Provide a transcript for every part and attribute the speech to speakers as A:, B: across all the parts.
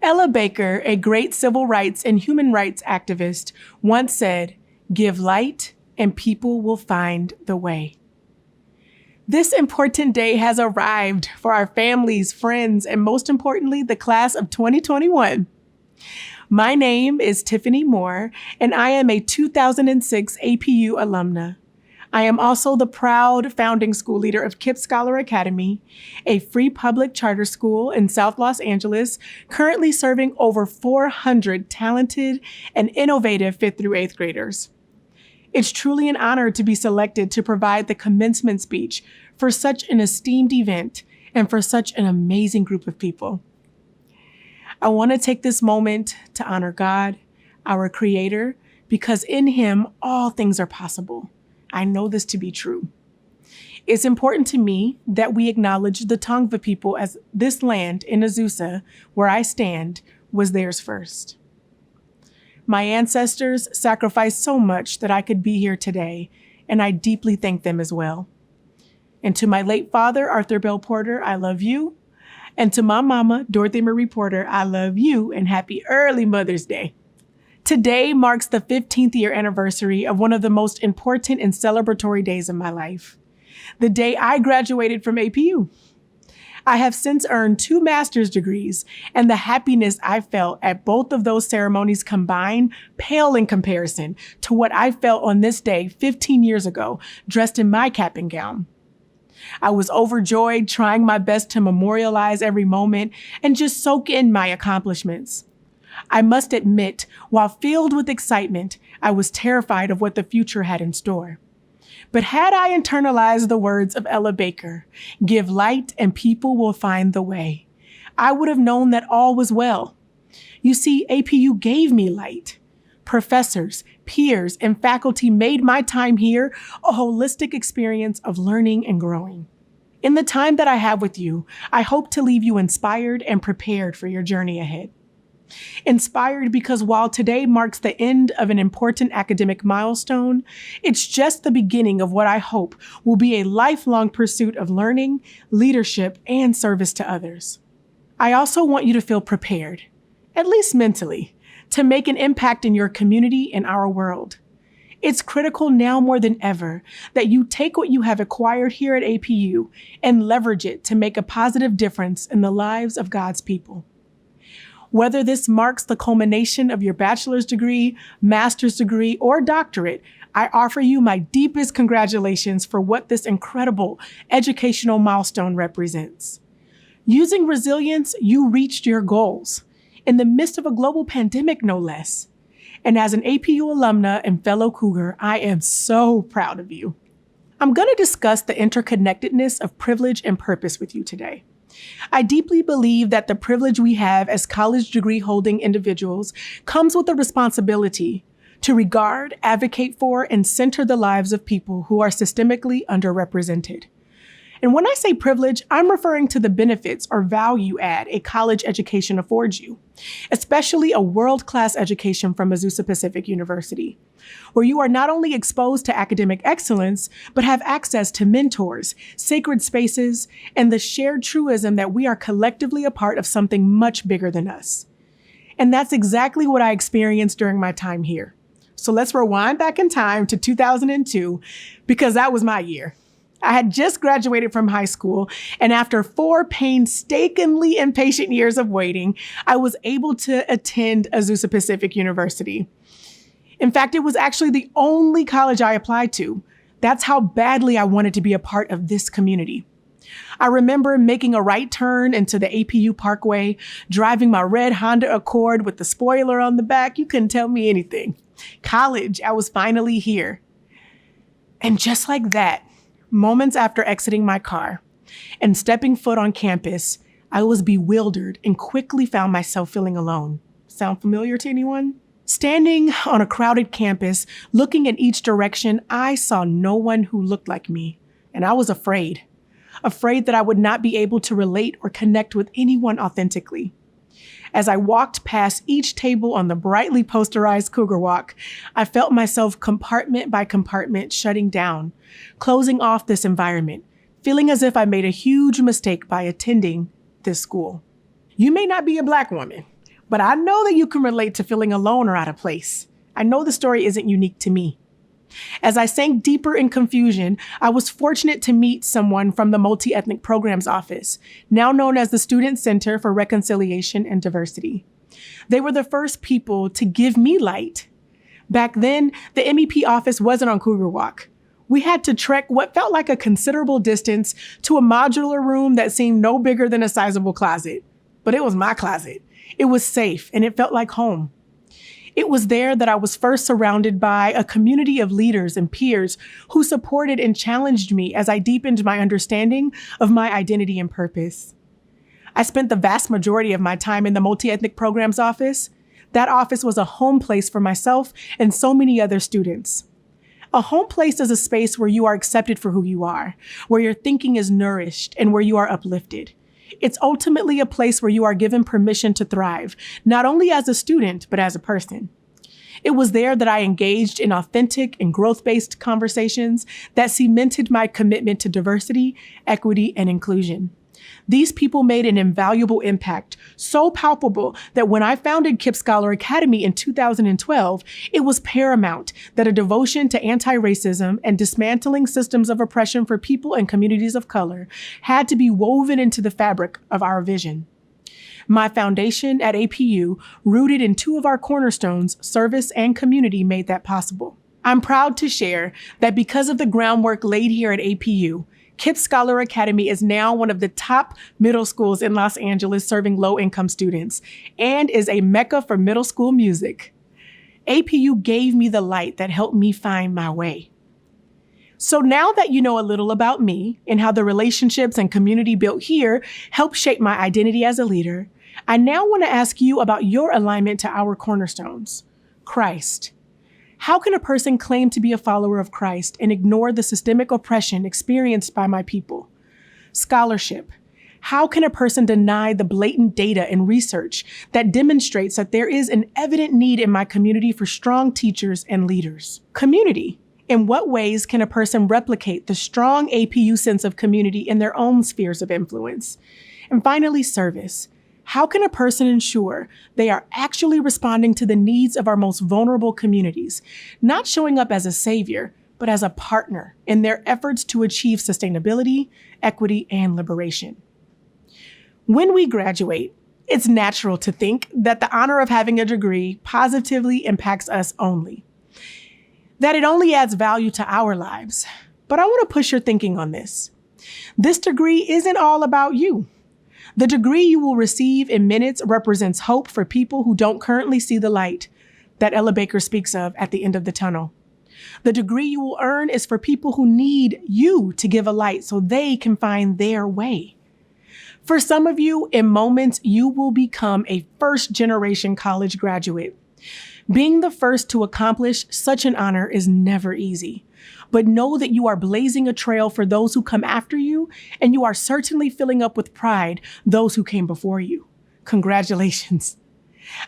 A: Ella Baker, a great civil rights and human rights activist, once said, "Give light and people will find the way." This important day has arrived for our families, friends, and most importantly, the class of 2021. My name is Tiffany Moore, and I am a 2006 APU alumna. I am also the proud founding school leader of KIPP Scholar Academy, a free public charter school in South Los Angeles, currently serving over 400 talented and innovative 5th through 8th graders. It's truly an honor to be selected to provide the commencement speech for such an esteemed event and for such an amazing group of people. I want to take this moment to honor God, our Creator, because in Him, all things are possible. I know this to be true. It's important to me that we acknowledge the Tongva people, as this land in Azusa, where I stand, was theirs first. My ancestors sacrificed so much that I could be here today, and I deeply thank them as well. And to my late father, Arthur Bell Porter, I love you. And to my mama, Dorothy Marie Porter, I love you, and happy early Mother's Day. Today marks the 15th year anniversary of one of the most important and celebratory days of my life, the day I graduated from APU. I have since earned 2 master's degrees, and the happiness I felt at both of those ceremonies combined pale in comparison to what I felt on this day 15 years ago, dressed in my cap and gown. I was overjoyed, trying my best to memorialize every moment and just soak in my accomplishments. I must admit, while filled with excitement, I was terrified of what the future had in store. But had I internalized the words of Ella Baker, "Give light and people will find the way," I would have known that all was well. You see, APU gave me light. Professors, peers, and faculty made my time here a holistic experience of learning and growing. In the time that I have with you, I hope to leave you inspired and prepared for your journey ahead. Inspired because while today marks the end of an important academic milestone, it's just the beginning of what I hope will be a lifelong pursuit of learning, leadership, and service to others. I also want you to feel prepared, at least mentally, to make an impact in your community and our world. It's critical now more than ever that you take what you have acquired here at APU and leverage it to make a positive difference in the lives of God's people. Whether this marks the culmination of your bachelor's degree, master's degree, or doctorate, I offer you my deepest congratulations for what this incredible educational milestone represents. Using resilience, you reached your goals, in the midst of a global pandemic, no less. And as an APU alumna and fellow Cougar, I am so proud of you. I'm going to discuss the interconnectedness of privilege and purpose with you today. I deeply believe that the privilege we have as college degree holding individuals comes with a responsibility to regard, advocate for, and center the lives of people who are systemically underrepresented. And when I say privilege, I'm referring to the benefits or value add a college education affords you, especially a world-class education from Azusa Pacific University, where you are not only exposed to academic excellence, but have access to mentors, sacred spaces, and the shared truism that we are collectively a part of something much bigger than us. And that's exactly what I experienced during my time here. So let's rewind back in time to 2002, because that was my year. I had just graduated from high school, and after 4 painstakingly impatient years of waiting, I was able to attend Azusa Pacific University. In fact, it was actually the only college I applied to. That's how badly I wanted to be a part of this community. I remember making a right turn into the APU Parkway, driving my red Honda Accord with the spoiler on the back. You couldn't tell me anything. College, I was finally here. And just like that, moments after exiting my car and stepping foot on campus, I was bewildered and quickly found myself feeling alone. Sound familiar to anyone? Standing on a crowded campus, looking in each direction, I saw no one who looked like me, and I was afraid that I would not be able to relate or connect with anyone authentically. As I walked past each table on the brightly posterized Cougar Walk, I felt myself compartment by compartment shutting down, closing off this environment, feeling as if I made a huge mistake by attending this school. You may not be a Black woman, But I know that you can relate to feeling alone or out of place. I know the story isn't unique to me. As I sank deeper in confusion, I was fortunate to meet someone from the Multi-Ethnic Programs Office, now known as the Student Center for Reconciliation and Diversity. They were the first people to give me light. Back then, the MEP office wasn't on Cougar Walk. We had to trek what felt like a considerable distance to a modular room that seemed no bigger than a sizable closet. But it was my closet. It was safe, and it felt like home. It was there that I was first surrounded by a community of leaders and peers who supported and challenged me as I deepened my understanding of my identity and purpose. I spent the vast majority of my time in the Multi-Ethnic Programs Office. That office was a home place for myself and so many other students. A home place is a space where you are accepted for who you are, where your thinking is nourished, and where you are uplifted. It's ultimately a place where you are given permission to thrive, not only as a student, but as a person. It was there that I engaged in authentic and growth-based conversations that cemented my commitment to diversity, equity, and inclusion. These people made an invaluable impact, so palpable that when I founded KIPP Scholar Academy in 2012, it was paramount that a devotion to anti-racism and dismantling systems of oppression for people and communities of color had to be woven into the fabric of our vision. My foundation at APU, rooted in two of our cornerstones, service and community, made that possible. I'm proud to share that because of the groundwork laid here at APU, KIPP Scholar Academy is now one of the top middle schools in Los Angeles serving low-income students and is a mecca for middle school music. APU gave me the light that helped me find my way. So now that you know a little about me and how the relationships and community built here help shape my identity as a leader, I now want to ask you about your alignment to our cornerstones, Christ. How can a person claim to be a follower of Christ and ignore the systemic oppression experienced by my people? Scholarship. How can a person deny the blatant data and research that demonstrates that there is an evident need in my community for strong teachers and leaders? Community. In what ways can a person replicate the strong APU sense of community in their own spheres of influence? And finally, service. How can a person ensure they are actually responding to the needs of our most vulnerable communities, not showing up as a savior, but as a partner in their efforts to achieve sustainability, equity, and liberation? When we graduate, it's natural to think that the honor of having a degree positively impacts us only, that it only adds value to our lives. But I want to push your thinking on this. This degree isn't all about you. The degree you will receive in minutes represents hope for people who don't currently see the light that Ella Baker speaks of at the end of the tunnel. The degree you will earn is for people who need you to give a light so they can find their way. For some of you, in moments, you will become a first-generation college graduate. Being the first to accomplish such an honor is never easy. But know that you are blazing a trail for those who come after you, and you are certainly filling up with pride those who came before you. Congratulations.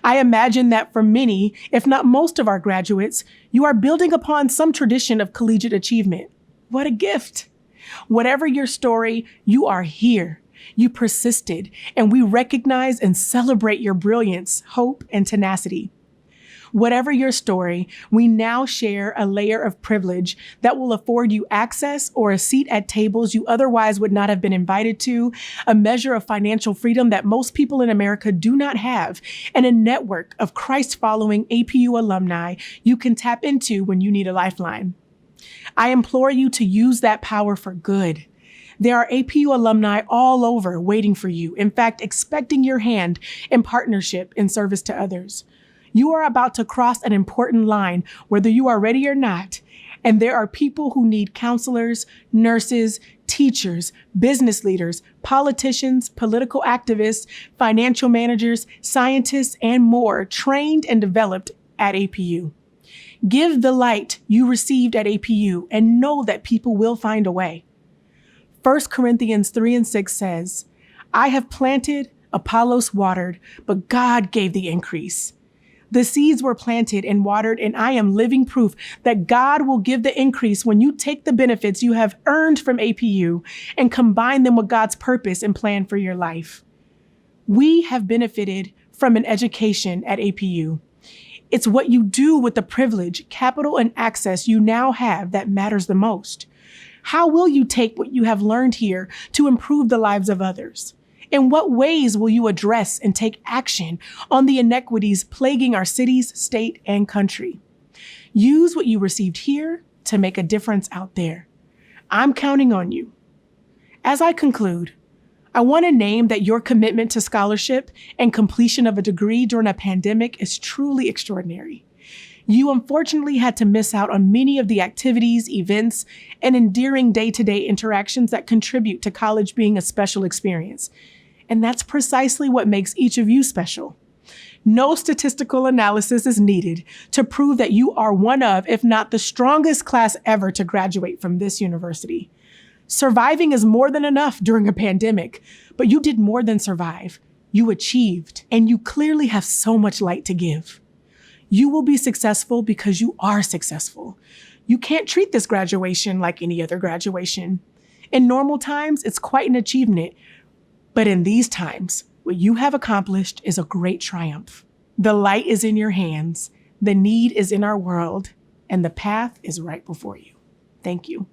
A: I imagine that for many, if not most of our graduates, you are building upon some tradition of collegiate achievement. What a gift. Whatever your story, you are here. You persisted, and we recognize and celebrate your brilliance, hope, and tenacity. Whatever your story, we now share a layer of privilege that will afford you access or a seat at tables you otherwise would not have been invited to, a measure of financial freedom that most people in America do not have, and a network of Christ-following APU alumni you can tap into when you need a lifeline. I implore you to use that power for good. There are APU alumni all over waiting for you, in fact, expecting your hand in partnership in service to others. You are about to cross an important line, whether you are ready or not, and there are people who need counselors, nurses, teachers, business leaders, politicians, political activists, financial managers, scientists, and more trained and developed at APU. Give the light you received at APU and know that people will find a way. 1 Corinthians 3:6 says, I have planted, Apollos watered, but God gave the increase. The seeds were planted and watered, and I am living proof that God will give the increase when you take the benefits you have earned from APU and combine them with God's purpose and plan for your life. We have benefited from an education at APU. It's what you do with the privilege, capital, and access you now have that matters the most. How will you take what you have learned here to improve the lives of others? In what ways will you address and take action on the inequities plaguing our cities, state, and country? Use what you received here to make a difference out there. I'm counting on you. As I conclude, I want to name that your commitment to scholarship and completion of a degree during a pandemic is truly extraordinary. You unfortunately had to miss out on many of the activities, events, and endearing day-to-day interactions that contribute to college being a special experience. And that's precisely what makes each of you special. No statistical analysis is needed to prove that you are one of, if not the strongest class ever to graduate from this university. Surviving is more than enough during a pandemic, but you did more than survive. You achieved, and you clearly have so much light to give. You will be successful because you are successful. You can't treat this graduation like any other graduation. In normal times, it's quite an achievement, but in these times, what you have accomplished is a great triumph. The light is in your hands, the need is in our world, and the path is right before you. Thank you.